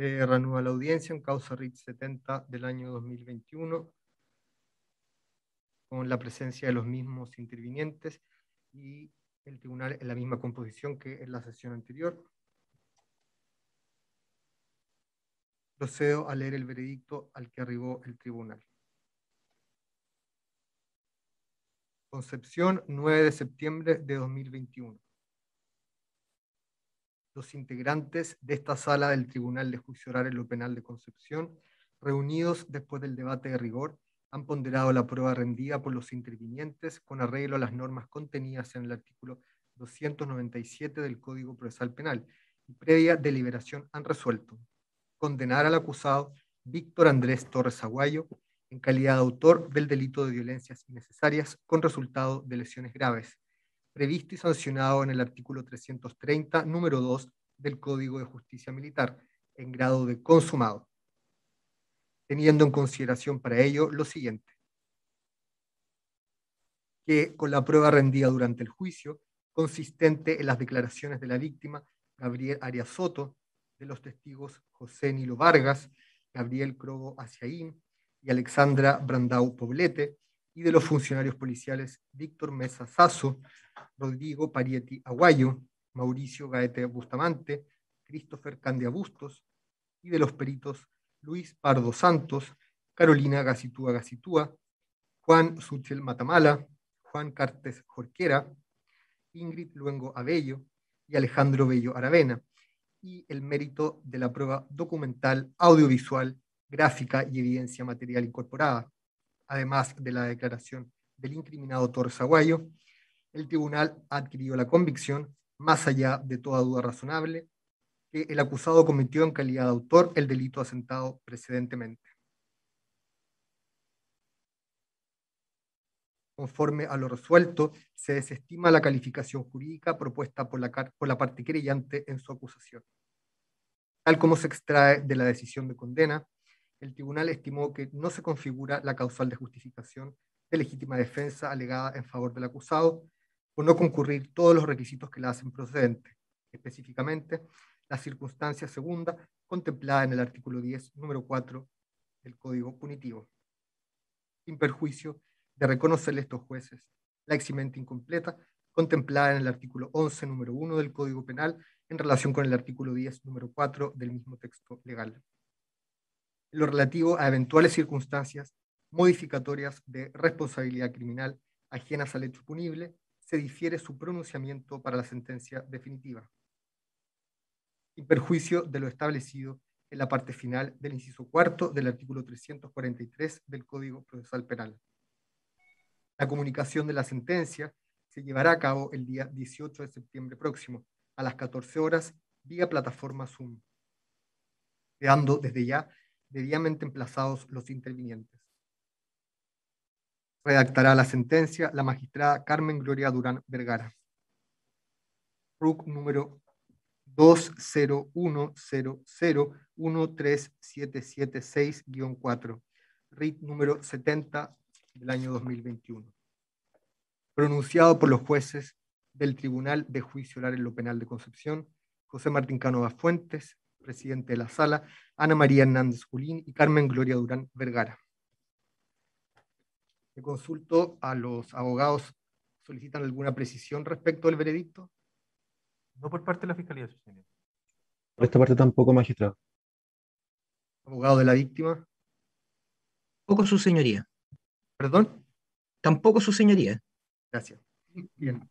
Se reanuda la audiencia en causa RIT 70 del año 2021, con la presencia de los mismos intervinientes y el tribunal en la misma composición que en la sesión anterior. Procedo a leer el veredicto al que arribó el tribunal. Concepción, 9 de septiembre de 2021. Los integrantes de esta sala del Tribunal de Juicio Oral en lo Penal de Concepción, reunidos después del debate de rigor, han ponderado la prueba rendida por los intervinientes con arreglo a las normas contenidas en el artículo 297 del Código Procesal Penal y previa deliberación han resuelto condenar al acusado Víctor Andrés Torres Aguayo en calidad de autor del delito de violencias innecesarias con resultado de lesiones graves, previsto y sancionado en el artículo 330, número 2 del Código de Justicia Militar, en grado de consumado, teniendo en consideración para ello lo siguiente: que con la prueba rendida durante el juicio, consistente en las declaraciones de la víctima Gabriel Arias Soto, de los testigos José Nilo Vargas, Gabriel Crogo Aciaín y Alexandra Brandau Poblete, y de los funcionarios policiales Víctor Mesa Sasso, Rodrigo Parietti Aguayo, Mauricio Gaete Bustamante, Christopher Candia Bustos, y de los peritos Luis Pardo Santos, Carolina Gacitúa, Juan Suchel Matamala, Juan Cartes Jorquera, Ingrid Luengo Abello y Alejandro Bello Aravena, y el mérito de la prueba documental, audiovisual, gráfica y evidencia material incorporada, además de la declaración del incriminado Torres Aguayo. El tribunal ha adquirido la convicción, más allá de toda duda razonable, que el acusado cometió en calidad de autor el delito asentado precedentemente. Conforme a lo resuelto, se desestima la calificación jurídica propuesta por la parte querellante en su acusación. Tal como se extrae de la decisión de condena, el tribunal estimó que no se configura la causal de justificación de legítima defensa alegada en favor del acusado, por no concurrir todos los requisitos que la hacen procedente, específicamente la circunstancia segunda contemplada en el artículo 10, número 4 del Código Punitivo, sin perjuicio de reconocerle a estos jueces la eximente incompleta contemplada en el artículo 11, número 1 del Código Penal en relación con el artículo 10, número 4 del mismo texto legal. En lo relativo a eventuales circunstancias modificatorias de responsabilidad criminal ajenas al hecho punible, se difiere su pronunciamiento para la sentencia definitiva, sin perjuicio de lo establecido en la parte final del inciso cuarto del artículo 343 del Código Procesal Penal. La comunicación de la sentencia se llevará a cabo el día 18 de septiembre próximo, a las 14 horas, vía plataforma Zoom, quedando desde ya debidamente emplazados los intervinientes. Redactará la sentencia la magistrada Carmen Gloria Durán Vergara. RUC número 20100137776-4, RIT número 70 del año 2021. Pronunciado por los jueces del Tribunal de Juicio Oral en lo Penal de Concepción, José Martín Cánova Fuentes, presidente de la sala, Ana María Hernández Julín y Carmen Gloria Durán Vergara. Le consulto a los abogados, ¿solicitan alguna precisión respecto al veredicto? No por parte de la Fiscalía, su señoría. Por esta parte tampoco, magistrado. Abogado de la víctima. Tampoco su señoría. ¿Perdón? Tampoco su señoría. Gracias. Bien.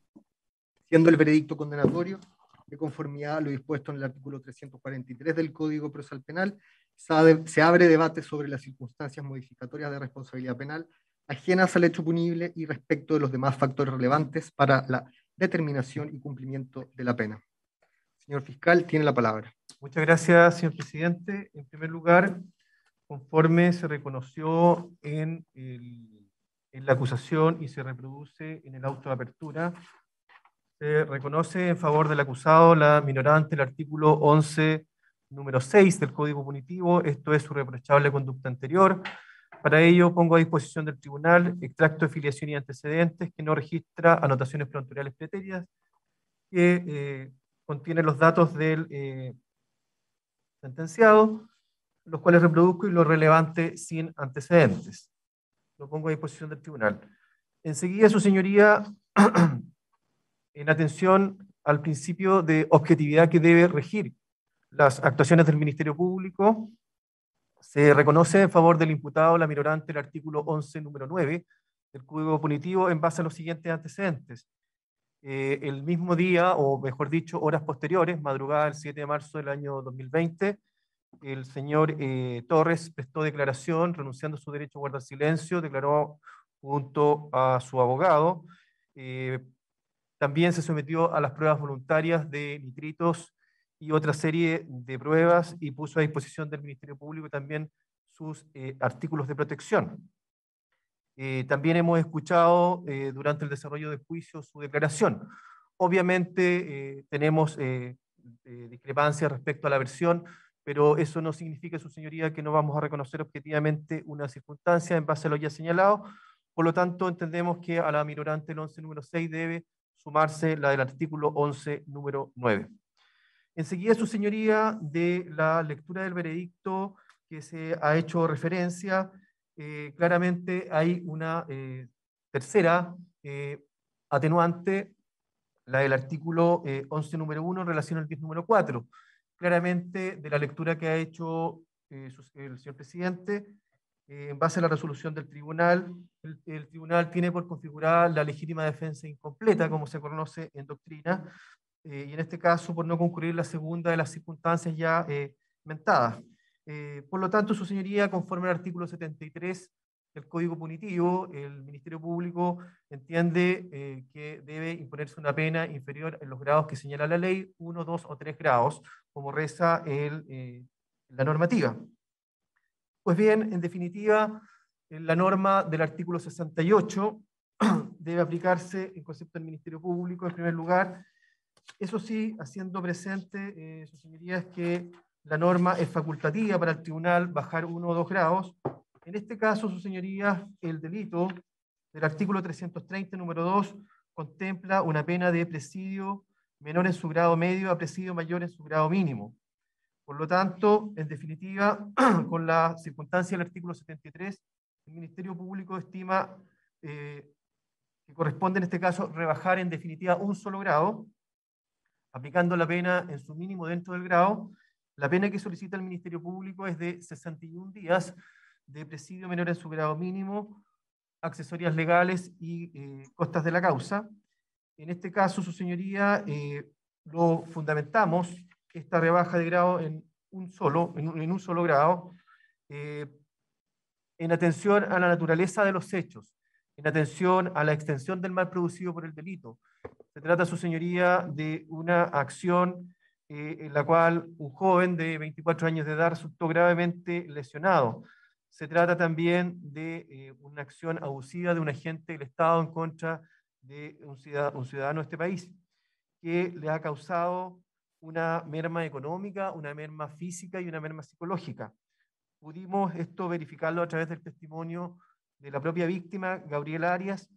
Siendo el veredicto condenatorio, de conformidad a lo dispuesto en el artículo 343 del Código Procesal Penal, se abre debate sobre las circunstancias modificatorias de responsabilidad penal ajenas al hecho punible y respecto de los demás factores relevantes para la determinación y cumplimiento de la pena. Señor fiscal, tiene la palabra. Muchas gracias, señor presidente. En primer lugar, conforme se reconoció en la acusación y se reproduce en el auto de apertura, se reconoce en favor del acusado la minorante del artículo 11, número 6 del Código Punitivo, esto es su reprochable conducta anterior. Para ello pongo a disposición del tribunal extracto de filiación y antecedentes que no registra anotaciones prontuariales preterias, que contiene los datos del sentenciados, los cuales reproduzco y lo relevante sin antecedentes. Lo pongo a disposición del tribunal. Enseguida, su señoría, en atención al principio de objetividad que debe regir las actuaciones del Ministerio Público, se reconoce en favor del imputado la minorante el artículo 11, número 9 del Código Punitivo en base a los siguientes antecedentes. El mismo día, o mejor dicho, horas posteriores, madrugada del 7 de marzo del año 2020, el señor Torres prestó declaración renunciando a su derecho a guardar silencio, declaró junto a su abogado. También se sometió a las pruebas voluntarias de nitritos y otra serie de pruebas y puso a disposición del Ministerio Público también sus artículos de protección. También hemos escuchado durante el desarrollo del juicio su declaración. Obviamente tenemos discrepancias respecto a la versión, pero eso no significa, su señoría, que no vamos a reconocer objetivamente una circunstancia en base a lo ya señalado. Por lo tanto, entendemos que a la minorante el 11 número 6 debe sumarse la del artículo 11 número 9. Enseguida, su señoría, de la lectura del veredicto que se ha hecho referencia, claramente hay una tercera atenuante, la del artículo 11 número 1 en relación al 10 número 4. Claramente, de la lectura que ha hecho el señor presidente, en base a la resolución del tribunal, el tribunal tiene por configurada la legítima defensa incompleta, como se conoce en doctrina, y en este caso por no concurrir la segunda de las circunstancias ya mentadas. Por lo tanto, su señoría, conforme al artículo 73 del Código Punitivo, el Ministerio Público entiende que debe imponerse una pena inferior en los grados que señala la ley, 1, 2 o 3 grados, como reza la normativa. Pues bien, en definitiva, la norma del artículo 68 debe aplicarse en concepto del Ministerio Público, en primer lugar. Eso sí, haciendo presente, sus señorías, que la norma es facultativa para el tribunal bajar 1 o 2 grados. En este caso, sus señorías, el delito del artículo 330, número 2, contempla una pena de presidio menor en su grado medio a presidio mayor en su grado mínimo. Por lo tanto, en definitiva, con la circunstancia del artículo 73, el Ministerio Público estima que corresponde en este caso rebajar en definitiva un solo grado, aplicando la pena en su mínimo dentro del grado. La pena que solicita el Ministerio Público es de 61 días de presidio menor en su grado mínimo, accesorias legales y costas de la causa. En este caso, su señoría, lo fundamentamos, esta rebaja de grado en un solo grado, en atención a la naturaleza de los hechos, en atención a la extensión del mal producido por el delito. Se trata, su señoría, de una acción en la cual un joven de 24 años de edad resultó gravemente lesionado. Se trata también de una acción abusiva de un agente del Estado en contra de un ciudadano de este país, que le ha causado una merma económica, una merma física y una merma psicológica. Pudimos esto verificarlo a través del testimonio de la propia víctima, Gabriela Arias,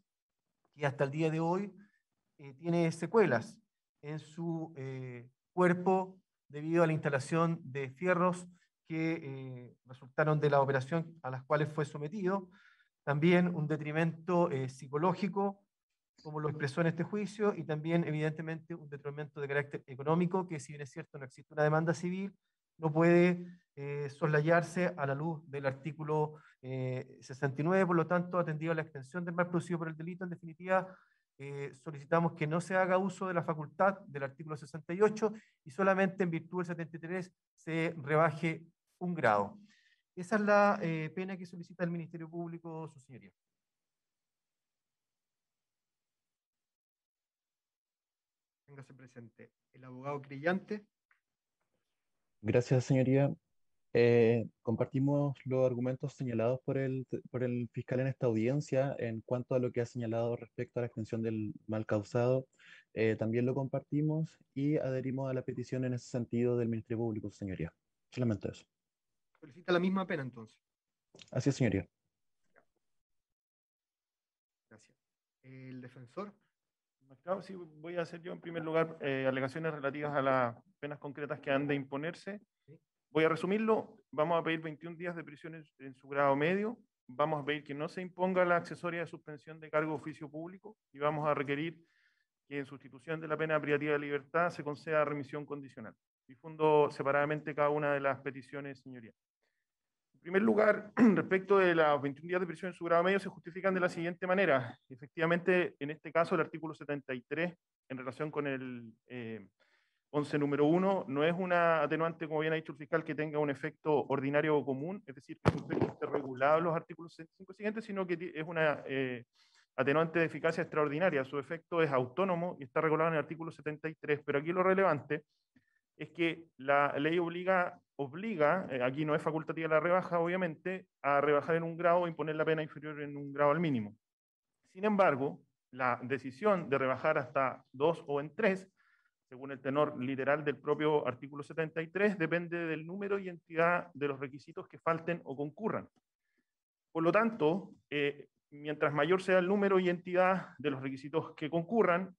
que hasta el día de hoy tiene secuelas en su cuerpo debido a la instalación de fierros que resultaron de la operación a las cuales fue sometido. También un detrimento psicológico, como lo expresó en este juicio, y también, evidentemente, un detrimento de carácter económico, que, si bien es cierto, no existe una demanda civil, no puede soslayarse a la luz del artículo 69. Por lo tanto, atendido a la extensión del mal producido por el delito, en definitiva, solicitamos que no se haga uso de la facultad del artículo 68 y solamente en virtud del 73 se rebaje un grado. Esa es la pena que solicita el Ministerio Público, su señoría. Téngase presente el abogado creyente. Gracias, señoría. Compartimos los argumentos señalados por el fiscal en esta audiencia en cuanto a lo que ha señalado respecto a la extensión del mal causado. También lo compartimos y adherimos a la petición en ese sentido del Ministerio Público, señoría. Solamente eso. Solicita la misma pena, entonces. Así es, señoría. Gracias. El defensor. Magistrado, sí, voy a hacer yo en primer lugar alegaciones relativas a las penas concretas que han de imponerse. Voy a resumirlo. Vamos a pedir 21 días de prisión en su grado medio. Vamos a pedir que no se imponga la accesoria de suspensión de cargo de oficio público y vamos a requerir que en sustitución de la pena privativa de libertad se conceda remisión condicional. Difundo separadamente cada una de las peticiones, señoría. En primer lugar, respecto de los 21 días de prisión en su grado medio, se justifican de la siguiente manera. Efectivamente, en este caso, el artículo 73, en relación con el 11 número 1, no es una atenuante, como bien ha dicho el fiscal, que tenga un efecto ordinario o común, es decir, que su efecto esté regulado en los artículos 65 siguientes, sino que es una atenuante de eficacia extraordinaria. Su efecto es autónomo y está regulado en el artículo 73, pero aquí lo relevante es que la ley obliga, aquí no es facultativa la rebaja, obviamente, a rebajar en un grado o imponer la pena inferior en un grado al mínimo. Sin embargo, la decisión de rebajar hasta 2 o en 3, según el tenor literal del propio artículo 73, depende del número y entidad de los requisitos que falten o concurran. Por lo tanto, mientras mayor sea el número y entidad de los requisitos que concurran,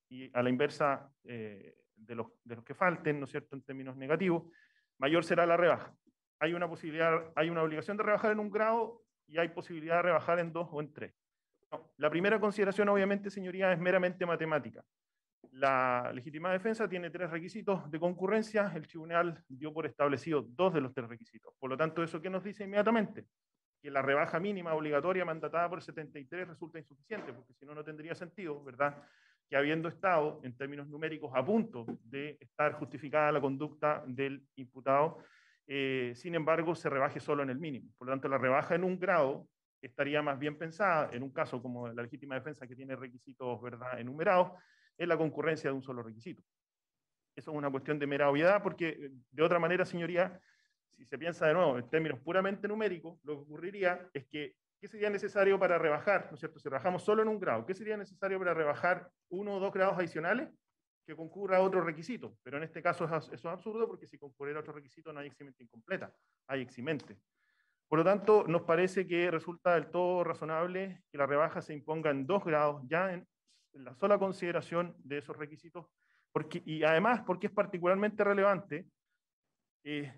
y a la inversa de los que falten, ¿no es cierto?, en términos negativos, mayor será la rebaja. Hay una posibilidad, hay una obligación de rebajar en un grado y hay posibilidad de rebajar en 2 o en 3. No, la primera consideración, obviamente, señoría, es meramente matemática. La legítima defensa tiene 3 requisitos de concurrencia, el tribunal dio por establecido 2 de los 3 requisitos. Por lo tanto, ¿eso qué nos dice inmediatamente? Que la rebaja mínima obligatoria mandatada por el 73 resulta insuficiente, porque si no, no tendría sentido, ¿verdad?, que habiendo estado en términos numéricos a punto de estar justificada la conducta del imputado, sin embargo, se rebaje solo en el mínimo. Por lo tanto, la rebaja en un grado estaría más bien pensada, en un caso como la legítima defensa que tiene requisitos, ¿verdad?, enumerados, en la concurrencia de un solo requisito. Eso es una cuestión de mera obviedad, porque de otra manera, señoría, si se piensa de nuevo en términos puramente numéricos, lo que ocurriría es que ¿qué sería necesario para rebajar? ¿No es cierto? Si rebajamos solo en un grado, ¿qué sería necesario para rebajar 1 o 2 grados adicionales? Que concurra a otro requisito. Pero en este caso eso es absurdo, porque si concurriera otro requisito no hay eximente incompleta, hay eximente. Por lo tanto, nos parece que resulta del todo razonable que la rebaja se imponga en 2 grados, ya en la sola consideración de esos requisitos, y además porque es particularmente relevante,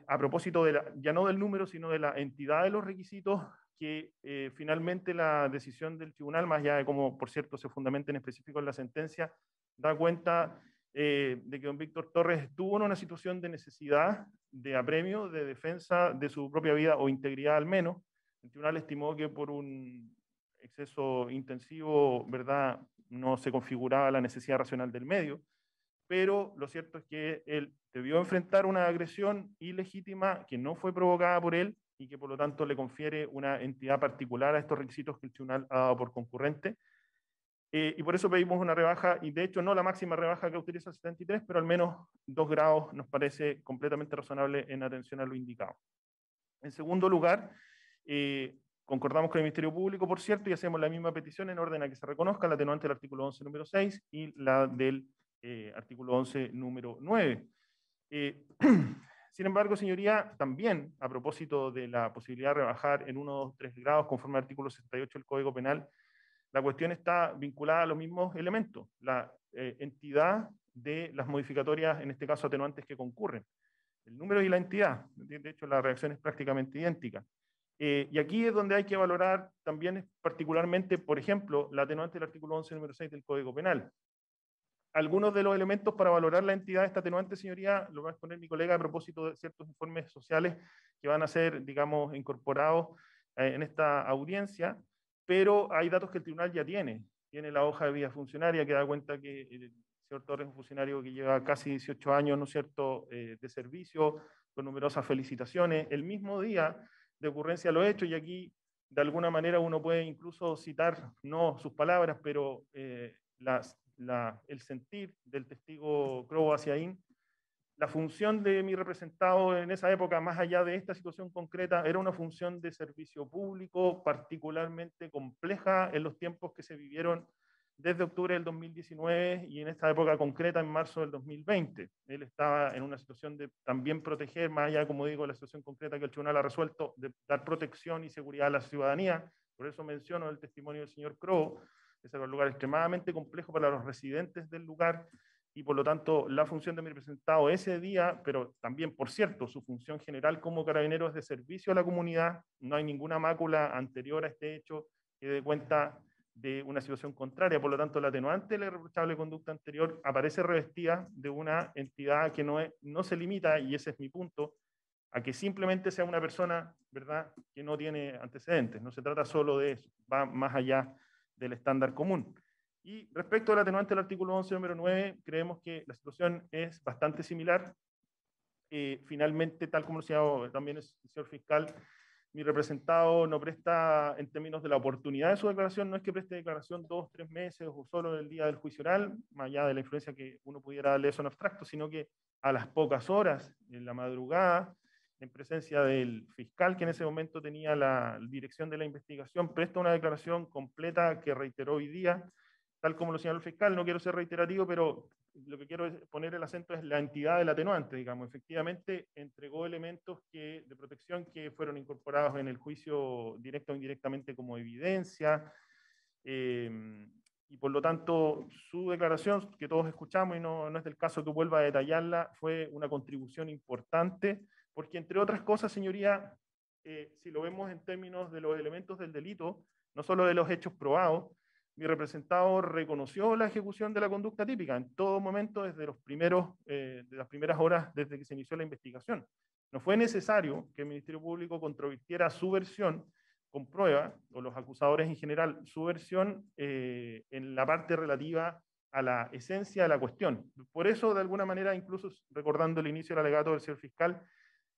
a propósito ya no del número, sino de la entidad de los requisitos, que finalmente la decisión del tribunal, más allá de cómo, por cierto, se fundamenta en específico en la sentencia, da cuenta de que don Víctor Torres estuvo en una situación de necesidad, de apremio, de defensa de su propia vida o integridad al menos. El tribunal estimó que por un exceso intensivo, ¿verdad?, no se configuraba la necesidad racional del medio, pero lo cierto es que él debió enfrentar una agresión ilegítima que no fue provocada por él y que por lo tanto le confiere una entidad particular a estos requisitos que el tribunal ha dado por concurrente. Y por eso pedimos una rebaja, y de hecho no la máxima rebaja que utiliza el 73, pero al menos 2 grados nos parece completamente razonable en atención a lo indicado. En segundo lugar, concordamos con el Ministerio Público, por cierto, y hacemos la misma petición en orden a que se reconozca la atenuante del artículo 11, número 6, y la del artículo 11, número 9. Sin embargo, señoría, también a propósito de la posibilidad de rebajar en 1, 2, 3 grados conforme al artículo 68 del Código Penal, la cuestión está vinculada a los mismos elementos, la entidad de las modificatorias, en este caso atenuantes que concurren, el número y la entidad. De hecho, la reacción es prácticamente idéntica. Y aquí es donde hay que valorar también particularmente, por ejemplo, la atenuante del artículo 11, número 6 del Código Penal. Algunos de los elementos para valorar la entidad de esta atenuante, señoría, lo va a exponer mi colega a propósito de ciertos informes sociales que van a ser, digamos, incorporados en esta audiencia, pero hay datos que el tribunal ya tiene. Tiene la hoja de vida funcionaria que da cuenta que el señor Torres es un funcionario que lleva casi 18 años, ¿no es cierto?, de servicio, con numerosas felicitaciones. El mismo día de ocurrencia lo he hecho, y aquí de alguna manera uno puede incluso citar, no sus palabras, pero el sentir del testigo Crobo Haciaín. La función de mi representado en esa época, más allá de esta situación concreta, era una función de servicio público particularmente compleja en los tiempos que se vivieron desde octubre del 2019 y en esta época concreta en marzo del 2020. Él estaba en una situación de también proteger, más allá, como digo, la situación concreta que el tribunal ha resuelto, de dar protección y seguridad a la ciudadanía. Por eso menciono el testimonio del señor Crobo. Ese era un lugar extremadamente complejo para los residentes del lugar, y por lo tanto la función de mi representado ese día, pero también, por cierto, su función general como carabinero es de servicio a la comunidad, no hay ninguna mácula anterior a este hecho que dé cuenta de una situación contraria, por lo tanto la atenuante de la irreprochable conducta anterior aparece revestida de una entidad que no se limita, y ese es mi punto, a que simplemente sea una persona, ¿verdad?, que no tiene antecedentes. No se trata solo de eso, va más allá del estándar común. Y respecto al atenuante del artículo 11, número 9, creemos que la situación es bastante similar. Finalmente, tal como lo señaló también el señor fiscal, mi representado no presta, en términos de la oportunidad de su declaración, no es que preste declaración 2, 3 meses o solo el día del juicio oral, más allá de la influencia que uno pudiera darle eso en abstracto, sino que a las pocas horas, en la madrugada, en presencia del fiscal que en ese momento tenía la dirección de la investigación, presta una declaración completa que reiteró hoy día, tal como lo señaló el fiscal. No quiero ser reiterativo, pero lo que quiero poner el acento es la entidad del atenuante, digamos. Efectivamente, entregó elementos de protección que fueron incorporados en el juicio directo o indirectamente como evidencia, y por lo tanto su declaración, que todos escuchamos y no es del caso que vuelva a detallarla, fue una contribución importante, porque entre otras cosas, señoría, si lo vemos en términos de los elementos del delito, no solo de los hechos probados, mi representado reconoció la ejecución de la conducta típica en todo momento, desde de las primeras horas desde que se inició la investigación. No fue necesario que el Ministerio Público controvirtiera su versión con prueba, o los acusadores en general, su versión en la parte relativa a la esencia de la cuestión. Por eso, de alguna manera, incluso recordando el inicio del alegato del señor fiscal,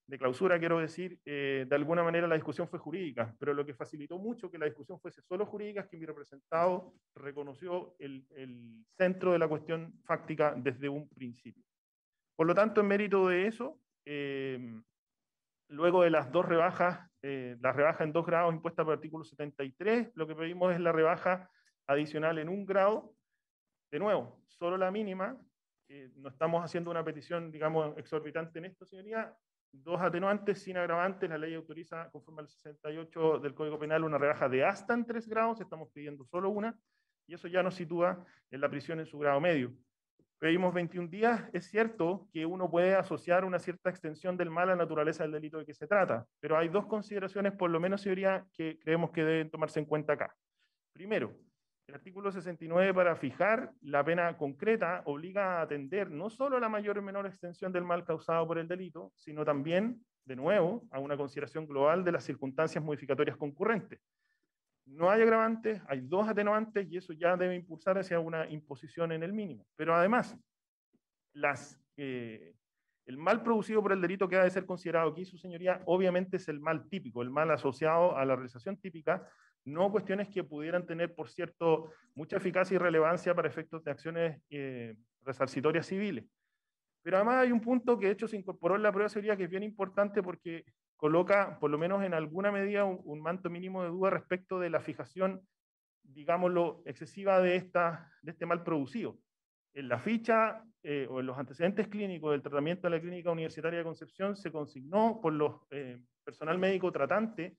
de clausura, quiero decir, de alguna manera la discusión fue jurídica, pero lo que facilitó mucho que la discusión fuese solo jurídica es que mi representado reconoció el centro de la cuestión fáctica desde un principio. Por lo tanto, en mérito de eso, luego de las dos rebajas, la rebaja en 2 grados impuesta por el artículo 73, lo que pedimos es la rebaja adicional en 1 grado. De nuevo, solo la mínima, no estamos haciendo una petición, digamos, exorbitante en esto, señoría. 2 atenuantes sin agravantes, la ley autoriza, conforme al 68 del Código Penal, una rebaja de hasta en 3 grados, estamos pidiendo solo una, y eso ya nos sitúa en la prisión en su grado medio. Pedimos 21 días, es cierto que uno puede asociar una cierta extensión del mal a la naturaleza del delito de que se trata, pero hay 2 consideraciones, por lo menos, señoría, que creemos que deben tomarse en cuenta acá. Primero, el artículo 69, para fijar la pena concreta, obliga a atender no solo a la mayor o menor extensión del mal causado por el delito, sino también, de nuevo, a una consideración global de las circunstancias modificatorias concurrentes. No hay agravantes, hay 2 atenuantes, y eso ya debe impulsar hacia una imposición en el mínimo. Pero además, el mal producido por el delito que ha de ser considerado aquí, su señoría, obviamente es el mal típico, el mal asociado a la realización típica, no cuestiones que pudieran tener, por cierto, mucha eficacia y relevancia para efectos de acciones resarcitorias civiles. Pero además hay un punto que de hecho se incorporó en la prueba de seguridad que es bien importante, porque coloca, por lo menos en alguna medida, un manto mínimo de duda respecto de la fijación, digámoslo, excesiva de este mal producido. En la ficha o en los antecedentes clínicos del tratamiento de la Clínica Universitaria de Concepción se consignó por los personal médico tratante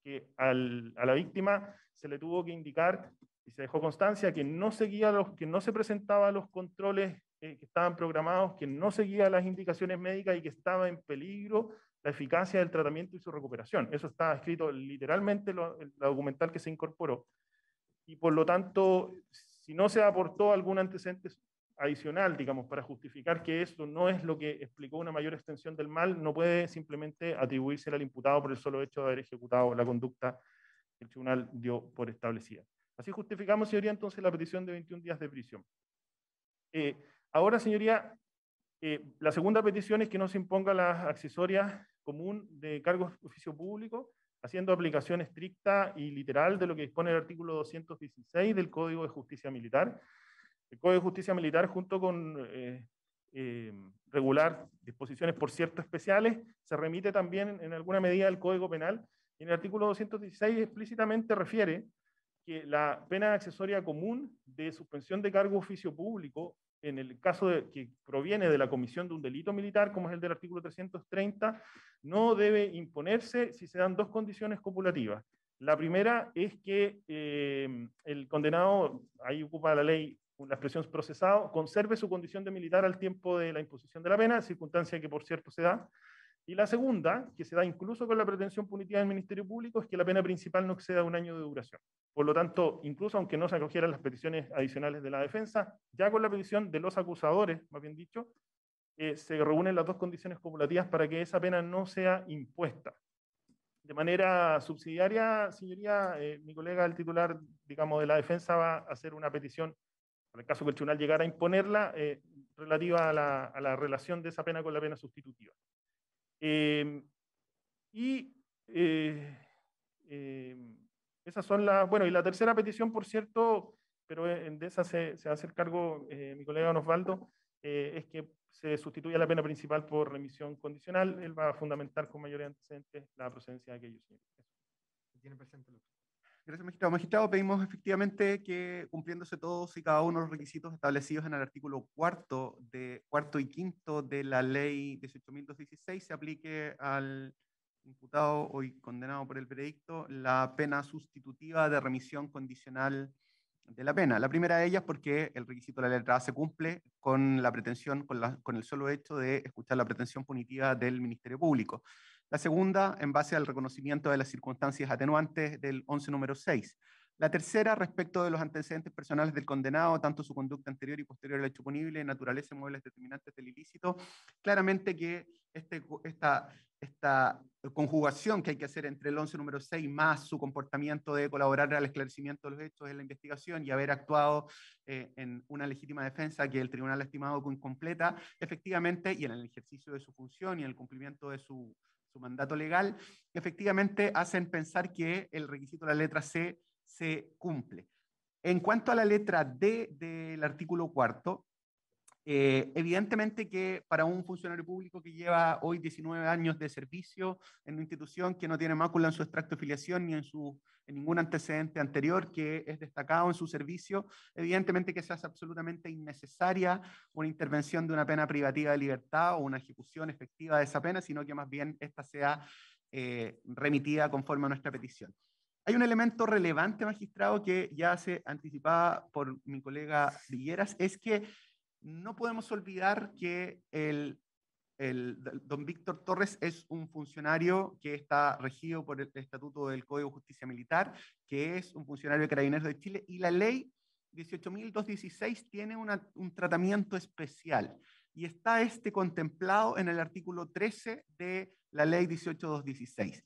que a la víctima se le tuvo que indicar y se dejó constancia que no se presentaba los controles que estaban programados, que no seguía las indicaciones médicas y que estaba en peligro la eficacia del tratamiento y su recuperación. Eso está escrito literalmente en la documental que se incorporó. Y por lo tanto, si no se aportó algún antecedente adicional, digamos, para justificar que esto no es lo que explicó una mayor extensión del mal, no puede simplemente atribuirse al imputado por el solo hecho de haber ejecutado la conducta que el tribunal dio por establecida. Así justificamos, señoría, entonces la petición de 21 días de prisión. Ahora, señoría, la segunda petición es que no se imponga las accesorias común de cargos de oficio público, haciendo aplicación estricta y literal de lo que dispone el artículo 216 del Código de Justicia Militar. El Código de Justicia Militar, junto con regular disposiciones por ciertos especiales, se remite también en alguna medida al Código Penal, y en el artículo 216 explícitamente refiere que la pena accesoria común de suspensión de cargo de oficio público, en el caso que proviene de la comisión de un delito militar, como es el del artículo 330, no debe imponerse si se dan 2 condiciones copulativas. La primera es que el condenado, ahí ocupa la ley la expresión procesado, conserve su condición de militar al tiempo de la imposición de la pena, circunstancia que por cierto se da. Y la segunda, que se da incluso con la pretensión punitiva del Ministerio Público, es que la pena principal no exceda 1 año de duración. Por lo tanto, incluso aunque no se acogieran las peticiones adicionales de la defensa, ya con la petición de los acusadores, más bien dicho, se reúnen las dos condiciones cumulativas para que esa pena no sea impuesta. De manera subsidiaria, señoría, mi colega, el titular, digamos, de la defensa, va a hacer una petición, en el caso que el tribunal llegara a imponerla, relativa a la relación de esa pena con la pena sustitutiva. Esas son las, bueno, y la tercera petición, por cierto, pero de esa se va a hacer cargo mi colega Don Osvaldo, es que se sustituya la pena principal por remisión condicional. Él va a fundamentar con mayor antecedentes la procedencia de aquellos. Tiene presente el otro. Gracias, magistrado. Magistrado, pedimos efectivamente que, cumpliéndose todos y cada uno de los requisitos establecidos en el artículo cuarto y quinto de la ley 18.216, se aplique al imputado hoy condenado por el veredicto la pena sustitutiva de remisión condicional de la pena. La primera de ellas porque el requisito de la letra A se cumple con la pretensión, con el solo hecho de escuchar la pretensión punitiva del Ministerio Público. La segunda, en base al reconocimiento de las circunstancias atenuantes del 11 número 6. La tercera, respecto de los antecedentes personales del condenado, tanto su conducta anterior y posterior al hecho punible, naturaleza y muebles determinantes del ilícito. Claramente que esta conjugación que hay que hacer entre el 11 número 6 más su comportamiento de colaborar al esclarecimiento de los hechos en la investigación y haber actuado en una legítima defensa que el tribunal ha estimado incompleta, efectivamente, y en el ejercicio de su función y en el cumplimiento de su mandato legal, efectivamente hacen pensar que el requisito de la letra C se cumple. En cuanto a la letra D del artículo cuarto, evidentemente que para un funcionario público que lleva hoy 19 años de servicio en una institución que no tiene mácula en su extracto de filiación ni en ningún antecedente anterior que es destacado en su servicio, evidentemente que se hace absolutamente innecesaria una intervención de una pena privativa de libertad o una ejecución efectiva de esa pena, sino que más bien esta sea remitida conforme a nuestra petición. Hay un elemento relevante, magistrado, que ya se anticipaba por mi colega Villeras, es que no podemos olvidar que don Víctor Torres es un funcionario que está regido por el Estatuto del Código de Justicia Militar, que es un funcionario de Carabineros de Chile, y la ley 18.216 tiene un tratamiento especial, y está contemplado en el artículo 13 de la ley 18.216,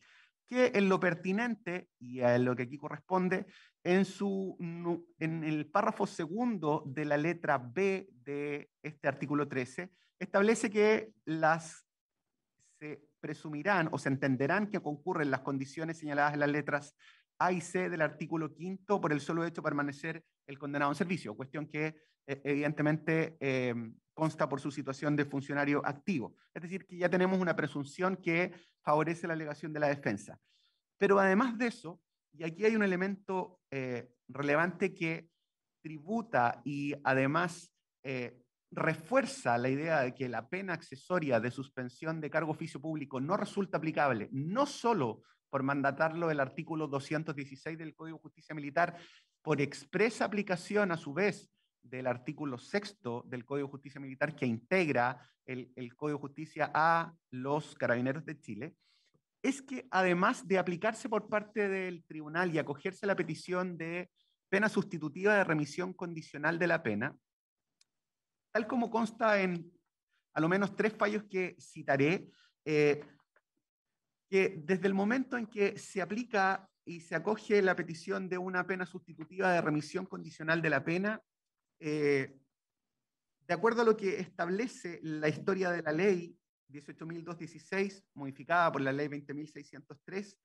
que en lo pertinente, y a lo que aquí corresponde, en el párrafo segundo de la letra B de este artículo 13, establece que se presumirán o se entenderán que concurren las condiciones señaladas en las letras A y C del artículo 5 por el solo hecho de permanecer el condenado en servicio, cuestión que evidentemente consta por su situación de funcionario activo. Es decir, que ya tenemos una presunción que favorece la alegación de la defensa. Pero además de eso, y aquí hay un elemento relevante que tributa y además refuerza la idea de que la pena accesoria de suspensión de cargo oficio público no resulta aplicable, no solo por mandatarlo el artículo 216 del Código de Justicia Militar, por expresa aplicación a su vez del artículo 6 del Código de Justicia Militar que integra el Código de Justicia a los Carabineros de Chile, es que además de aplicarse por parte del tribunal y acogerse a la petición de pena sustitutiva de remisión condicional de la pena, tal como consta en a lo menos 3 fallos que citaré, que desde el momento en que se aplica y se acoge la petición de una pena sustitutiva de remisión condicional de la pena, de acuerdo a lo que establece la historia de la ley 18.216, modificada por la ley 20.603,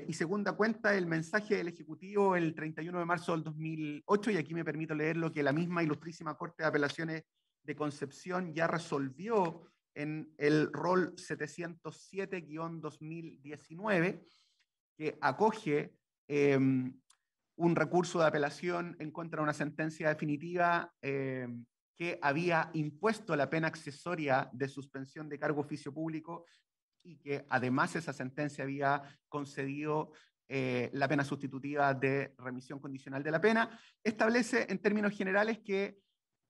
y segunda cuenta el mensaje del Ejecutivo el 31 de marzo del 2008, y aquí me permito leer lo que la misma Ilustrísima Corte de Apelaciones de Concepción ya resolvió en el rol 707-2019, que acoge un recurso de apelación en contra de una sentencia definitiva que había impuesto la pena accesoria de suspensión de cargo oficio público y que además esa sentencia había concedido la pena sustitutiva de remisión condicional de la pena. Establece en términos generales que,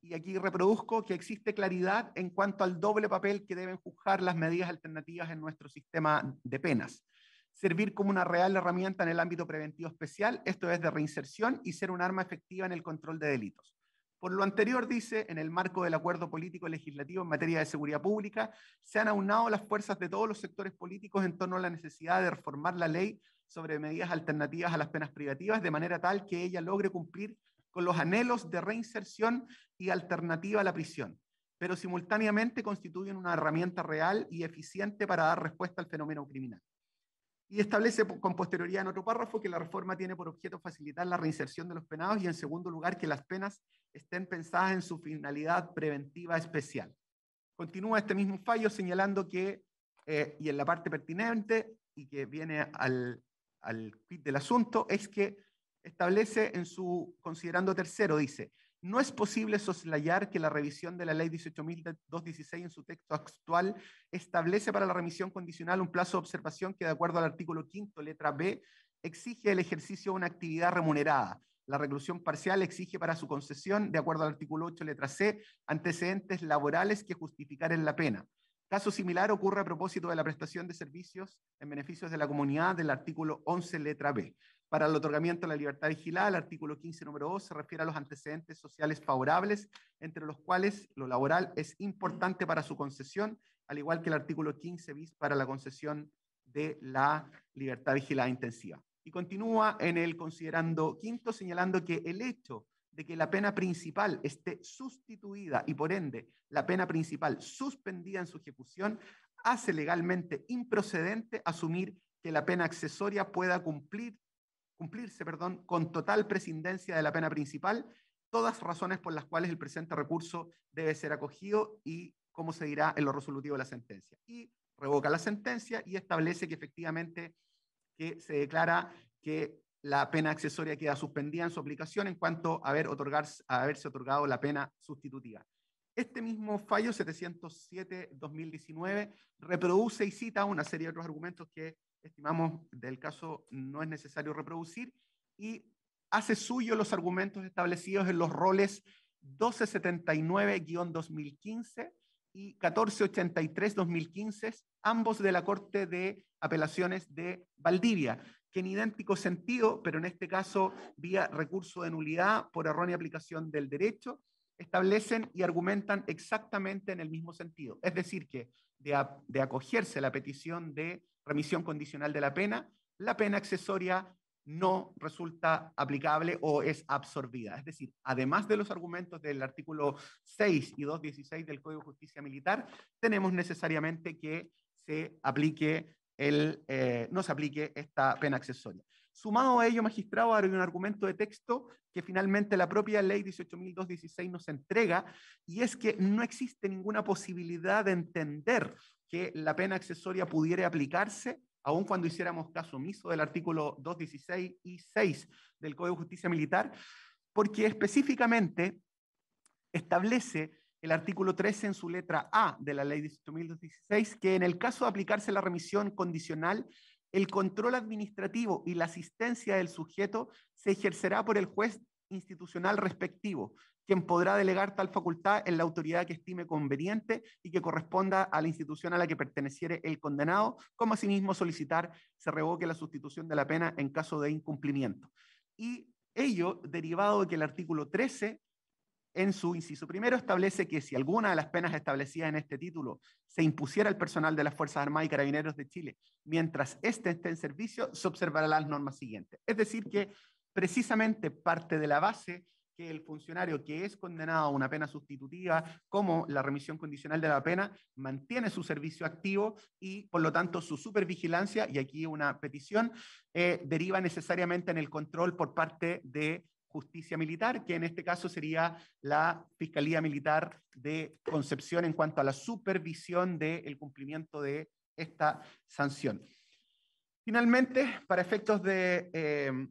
y aquí reproduzco, que existe claridad en cuanto al doble papel que deben jugar las medidas alternativas en nuestro sistema de penas. Servir como una real herramienta en el ámbito preventivo especial, esto es de reinserción, y ser un arma efectiva en el control de delitos. Por lo anterior, dice, en el marco del acuerdo político legislativo en materia de seguridad pública, se han aunado las fuerzas de todos los sectores políticos en torno a la necesidad de reformar la ley sobre medidas alternativas a las penas privativas, de manera tal que ella logre cumplir con los anhelos de reinserción y alternativa a la prisión, pero simultáneamente constituyen una herramienta real y eficiente para dar respuesta al fenómeno criminal. Y establece con posterioridad en otro párrafo que la reforma tiene por objeto facilitar la reinserción de los penados y, en segundo lugar, que las penas estén pensadas en su finalidad preventiva especial. Continúa este mismo fallo señalando que, y en la parte pertinente, y que viene al quid del asunto, es que establece en su considerando tercero, dice: no es posible soslayar que la revisión de la ley 18.216 en su texto actual establece para la remisión condicional un plazo de observación que, de acuerdo al artículo 5º, letra B, exige el ejercicio de una actividad remunerada. La reclusión parcial exige para su concesión, de acuerdo al artículo 8, letra C, antecedentes laborales que justificaren la pena. Caso similar ocurre a propósito de la prestación de servicios en beneficios de la comunidad del artículo 11, letra B. Para el otorgamiento de la libertad vigilada, el artículo 15, número 2, se refiere a los antecedentes sociales favorables, entre los cuales lo laboral es importante para su concesión, al igual que el artículo 15 bis para la concesión de la libertad vigilada intensiva. Y continúa en el considerando quinto, señalando que el hecho de que la pena principal esté sustituida y, por ende, la pena principal suspendida en su ejecución, hace legalmente improcedente asumir que la pena accesoria pueda cumplirse con total prescindencia de la pena principal, todas razones por las cuales el presente recurso debe ser acogido y como se dirá en lo resolutivo de la sentencia. Y revoca la sentencia y establece que efectivamente que se declara que la pena accesoria queda suspendida en su aplicación en cuanto a haberse otorgado la pena sustitutiva. Este mismo fallo 707-2019 reproduce y cita una serie de otros argumentos que estimamos del caso no es necesario reproducir, y hace suyo los argumentos establecidos en los roles 1279-2015 y 1483-2015, ambos de la Corte de Apelaciones de Valdivia, que en idéntico sentido, pero en este caso vía recurso de nulidad por errónea aplicación del derecho, establecen y argumentan exactamente en el mismo sentido. Es decir, que de acogerse la petición de remisión condicional de la pena accesoria no resulta aplicable o es absorbida. Es decir, además de los argumentos del artículo 6 y 216 del Código de Justicia Militar, tenemos necesariamente que no se aplique esta pena accesoria. Sumado a ello, magistrado, hay un argumento de texto que finalmente la propia ley 18.216 nos entrega, y es que no existe ninguna posibilidad de entender que la pena accesoria pudiera aplicarse aun cuando hiciéramos caso omiso del artículo 216 y 6 del Código de Justicia Militar, porque específicamente establece el artículo 13 en su letra A de la ley 18.216 que en el caso de aplicarse la remisión condicional, el control administrativo y la asistencia del sujeto se ejercerá por el juez institucional respectivo, quien podrá delegar tal facultad en la autoridad que estime conveniente y que corresponda a la institución a la que perteneciere el condenado, como asimismo solicitar se revoque la sustitución de la pena en caso de incumplimiento. Y ello derivado de que el artículo 13, en su inciso primero, establece que si alguna de las penas establecidas en este título se impusiera al personal de las Fuerzas Armadas y Carabineros de Chile mientras éste esté en servicio, se observarán las normas siguientes. Es decir, que precisamente parte de la base que el funcionario que es condenado a una pena sustitutiva, como la remisión condicional de la pena, mantiene su servicio activo y, por lo tanto, su supervigilancia, y aquí una petición, deriva necesariamente en el control por parte de Justicia Militar, que en este caso sería la Fiscalía Militar de Concepción en cuanto a la supervisión del cumplimiento de esta sanción. Finalmente, para efectos de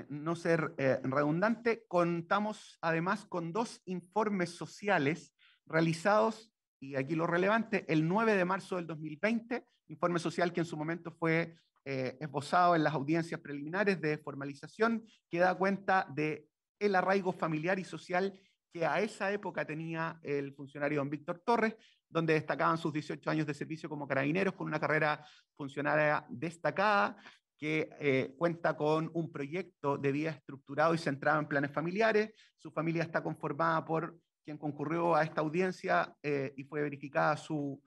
no ser redundante, contamos además con dos informes sociales realizados, y aquí lo relevante, el 9 de marzo del 2020, informe social que en su momento fue esbozado en las audiencias preliminares de formalización, que da cuenta de el arraigo familiar y social que a esa época tenía el funcionario don Víctor Torres, donde destacaban sus 18 años de servicio como carabineros, con una carrera funcionaria destacada, que cuenta con un proyecto de vida estructurado y centrado en planes familiares. Su familia está conformada por quien concurrió a esta audiencia y fue verificada su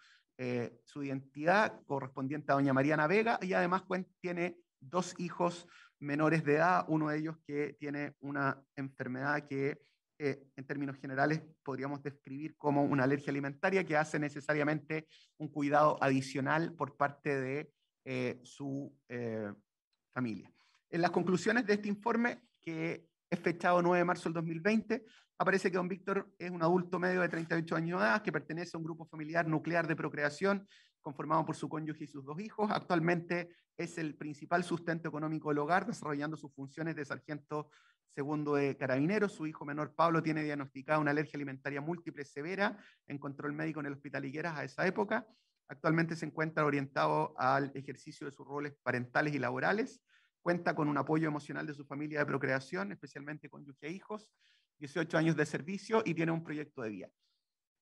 identidad correspondiente a doña Mariana Vega, y además tiene 2 hijos menores de edad, uno de ellos que tiene una enfermedad que en términos generales podríamos describir como una alergia alimentaria que hace necesariamente un cuidado adicional por parte de su familia. En las conclusiones de este informe, que es fechado 9 de marzo del 2020, aparece que don Víctor es un adulto medio de 38 años de edad que pertenece a un grupo familiar nuclear de procreación conformado por su cónyuge y sus 2 hijos. Actualmente es el principal sustento económico del hogar, desarrollando sus funciones de sargento segundo de carabineros. Su hijo menor Pablo tiene diagnosticada una alergia alimentaria múltiple severa en control médico en el Hospital Higueras a esa época. Actualmente se encuentra orientado al ejercicio de sus roles parentales y laborales. Cuenta con un apoyo emocional de su familia de procreación, especialmente cónyuge e hijos, 18 años de servicio y tiene un proyecto de vida.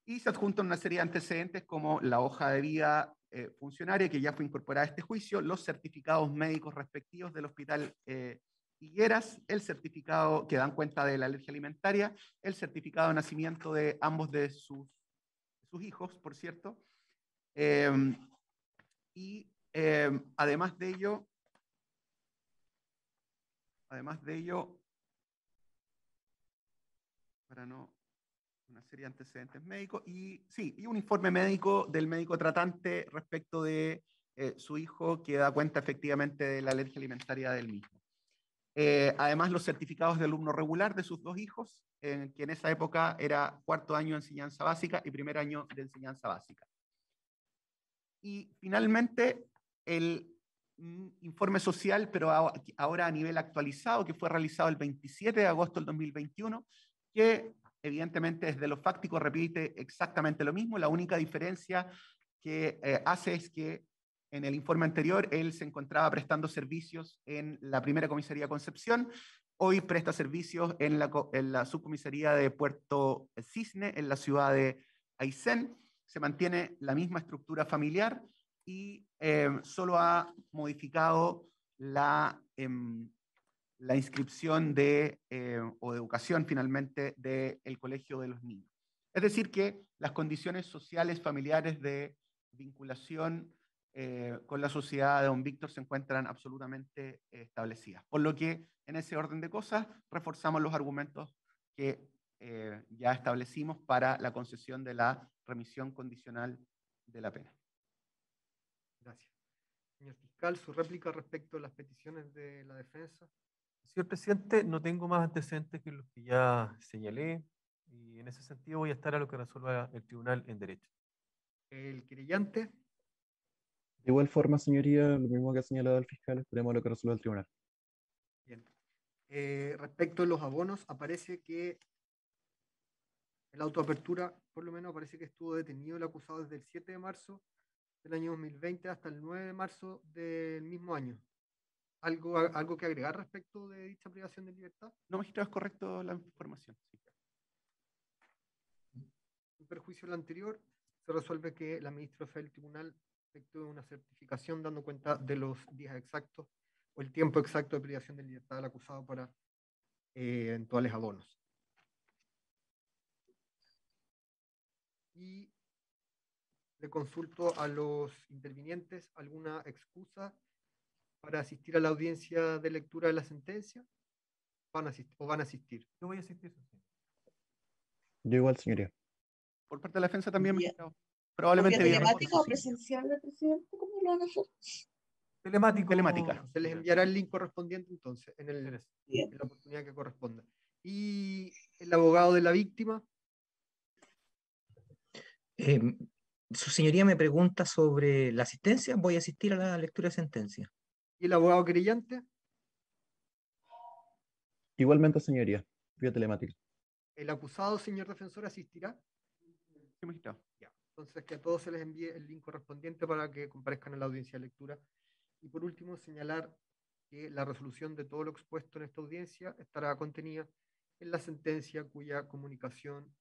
Y se adjuntan una serie de antecedentes como la hoja de vida funcionaria que ya fue incorporada a este juicio, los certificados médicos respectivos del Hospital Higueras, el certificado que dan cuenta de la alergia alimentaria, el certificado de nacimiento de ambos de sus hijos, por cierto. Además de ello, para no, una serie de antecedentes médicos, y un informe médico del médico tratante respecto de su hijo que da cuenta efectivamente de la alergia alimentaria del mismo. Además, los certificados de alumno regular de sus 2 hijos, que en esa época era 4º año de enseñanza básica y 1er año de enseñanza básica. Y finalmente, el informe social, pero ahora a nivel actualizado, que fue realizado el 27 de agosto del 2021, que evidentemente desde lo fáctico repite exactamente lo mismo. La única diferencia que hace es que en el informe anterior él se encontraba prestando servicios en la primera comisaría Concepción, hoy presta servicios en la subcomisaría de Puerto Cisne, en la ciudad de Aysén. Se mantiene la misma estructura familiar y solo ha modificado la inscripción o de educación finalmente del colegio de los niños. Es decir, que las condiciones sociales, familiares de vinculación con la sociedad de don Víctor se encuentran absolutamente establecidas. Por lo que, en ese orden de cosas, reforzamos los argumentos que ya establecimos para la concesión de la remisión condicional de la pena. Gracias. Señor fiscal, su réplica respecto a las peticiones de la defensa. Señor presidente, no tengo más antecedentes que los que ya señalé y en ese sentido voy a estar a lo que resuelva el tribunal en derecho. El querellante. De igual forma, señoría, lo mismo que ha señalado el fiscal, esperemos lo que resuelva el tribunal. Bien. Respecto a los abonos, aparece que en la autoapertura, por lo menos, aparece que estuvo detenido el acusado desde el 7 de marzo del año 2020 hasta el 9 de marzo del mismo año. ¿Algo que agregar respecto de dicha privación de libertad? No, magistrado, es correcto la información. Sí. En perjuicio del anterior, se resuelve que la ministra del tribunal efectúe una certificación dando cuenta de los días exactos o el tiempo exacto de privación de libertad del acusado para eventuales abonos. Y le consulto a los intervinientes alguna excusa para asistir a la audiencia de lectura de la sentencia. ¿Van a asistir? Yo voy a asistir. Yo igual, señoría. Por parte de la defensa también, ¿Vía probablemente telemática o presencial, presidente? ¿Cómo lo van a hacer? Telemática. Se les enviará el link correspondiente entonces, en Bien. la oportunidad que corresponda. ¿Y el abogado de la víctima? Su señoría me pregunta sobre la asistencia, voy a asistir a la lectura de sentencia. ¿Y el abogado querellante? Igualmente, señoría, vía telemática. ¿El acusado, señor defensor, asistirá? Sí, magistrado. Ya. Entonces, que a todos se les envíe el link correspondiente para que comparezcan a la audiencia de lectura Y por último, señalar que la resolución de todo lo expuesto en esta audiencia estará contenida en la sentencia cuya comunicación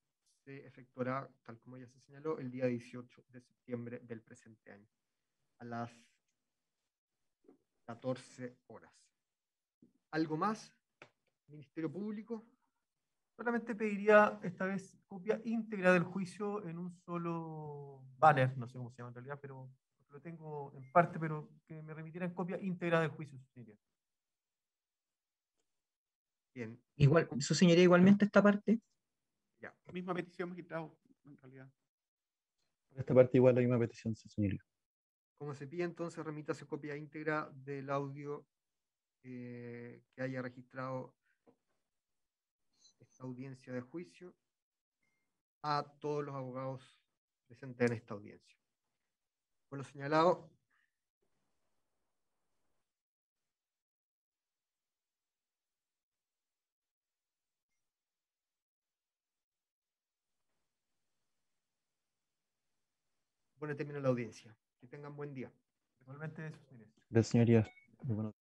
se efectuará, tal como ya se señaló, el día 18 de septiembre del presente año, a las 14 horas. ¿Algo más? Ministerio Público. Solamente pediría esta vez copia íntegra del juicio en un solo banner, no sé cómo se llama en realidad, pero lo tengo en parte, pero que me remitieran copia íntegra del juicio, su señoría. Bien, Igual, su señoría, igualmente esta parte. ya. Misma petición, magistrado, en realidad. Por esta parte igual la misma petición, sí, señoría. Como se pide, entonces remítase copia íntegra del audio que haya registrado esta audiencia de juicio a todos los abogados presentes en esta audiencia. Por lo señalado, pone término a la audiencia. Que tengan buen día. Igualmente, su señoría. Gracias, señoría. Muy buenos